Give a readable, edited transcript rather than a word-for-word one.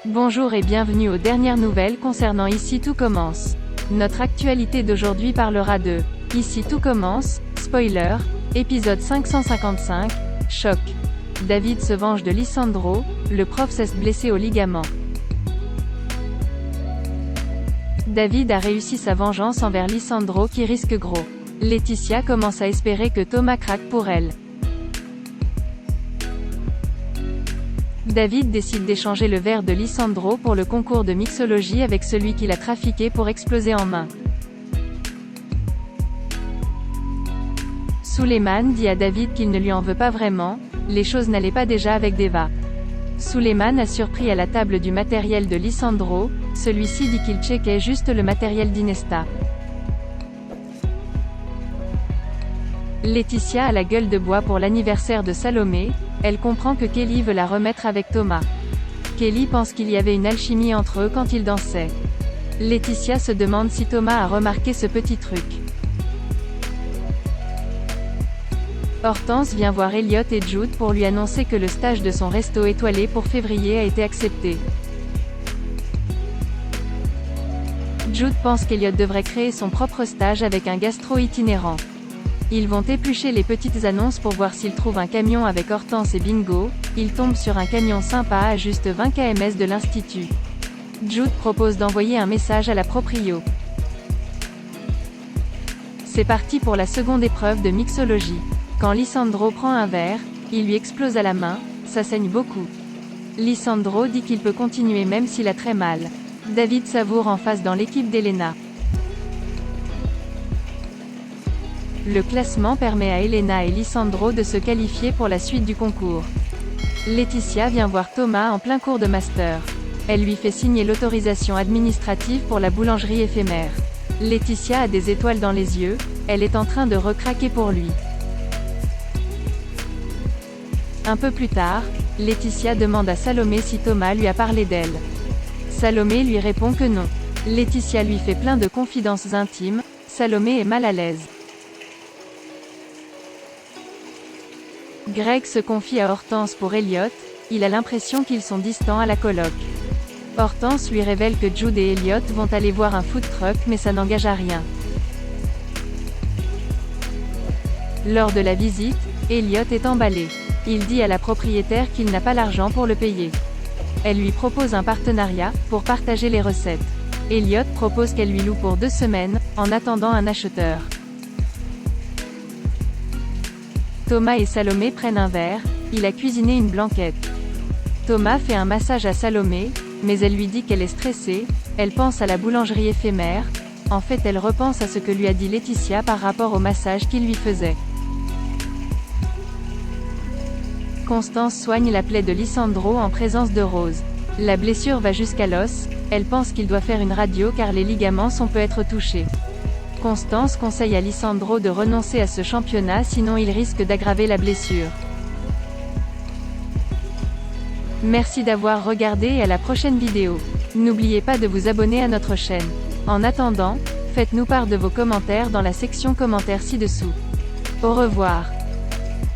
Bonjour et bienvenue aux dernières nouvelles concernant Ici tout commence. Notre actualité d'aujourd'hui parlera de Ici tout commence, spoiler, épisode 555, choc. David se venge de Lisandro, le prof s'est blessé au ligament. David a réussi sa vengeance envers Lisandro qui risque gros. Laetitia commence à espérer que Thomas craque pour elle. David décide d'échanger le verre de Lisandro pour le concours de mixologie avec celui qu'il a trafiqué pour exploser en main. Suleiman dit à David qu'il ne lui en veut pas vraiment, les choses n'allaient pas déjà avec Deva. Suleiman a surpris à la table du matériel de Lisandro, celui-ci dit qu'il checkait juste le matériel d'Inesta. Laetitia a la gueule de bois pour l'anniversaire de Salomé, elle comprend que Kelly veut la remettre avec Thomas. Kelly pense qu'il y avait une alchimie entre eux quand ils dansaient. Laetitia se demande si Thomas a remarqué ce petit truc. Hortense vient voir Elliot et Jude pour lui annoncer que le stage de son resto étoilé pour février a été accepté. Jude pense qu'Elliot devrait créer son propre stage avec un gastro itinérant. Ils vont éplucher les petites annonces pour voir s'ils trouvent un camion avec Hortense et bingo, ils tombent sur un camion sympa à juste 20 km de l'Institut. Jude propose d'envoyer un message à la proprio. C'est parti pour la seconde épreuve de mixologie. Quand Lisandro prend un verre, il lui explose à la main, ça saigne beaucoup. Lisandro dit qu'il peut continuer même s'il a très mal. David savoure en face dans l'équipe d'Elena. Le classement permet à Elena et Lisandro de se qualifier pour la suite du concours. Laetitia vient voir Thomas en plein cours de master. Elle lui fait signer l'autorisation administrative pour la boulangerie éphémère. Laetitia a des étoiles dans les yeux, elle est en train de recraquer pour lui. Un peu plus tard, Laetitia demande à Salomé si Thomas lui a parlé d'elle. Salomé lui répond que non. Laetitia lui fait plein de confidences intimes, Salomé est mal à l'aise. Greg se confie à Hortense pour Elliot, il a l'impression qu'ils sont distants à la coloc. Hortense lui révèle que Jude et Elliot vont aller voir un food truck mais ça n'engage à rien. Lors de la visite, Elliot est emballé. Il dit à la propriétaire qu'il n'a pas l'argent pour le payer. Elle lui propose un partenariat, pour partager les recettes. Elliot propose qu'elle lui loue pour 2 semaines, en attendant un acheteur. Thomas et Salomé prennent un verre, il a cuisiné une blanquette. Thomas fait un massage à Salomé, mais elle lui dit qu'elle est stressée, elle pense à la boulangerie éphémère, en fait elle repense à ce que lui a dit Laetitia par rapport au massage qu'il lui faisait. Constance soigne la plaie de Lisandro en présence de Rose. La blessure va jusqu'à l'os, elle pense qu'il doit faire une radio car les ligaments peuvent être touchés. Constance conseille à Lisandro de renoncer à ce championnat sinon il risque d'aggraver la blessure. Merci d'avoir regardé et à la prochaine vidéo. N'oubliez pas de vous abonner à notre chaîne. En attendant, faites-nous part de vos commentaires dans la section commentaires ci-dessous. Au revoir.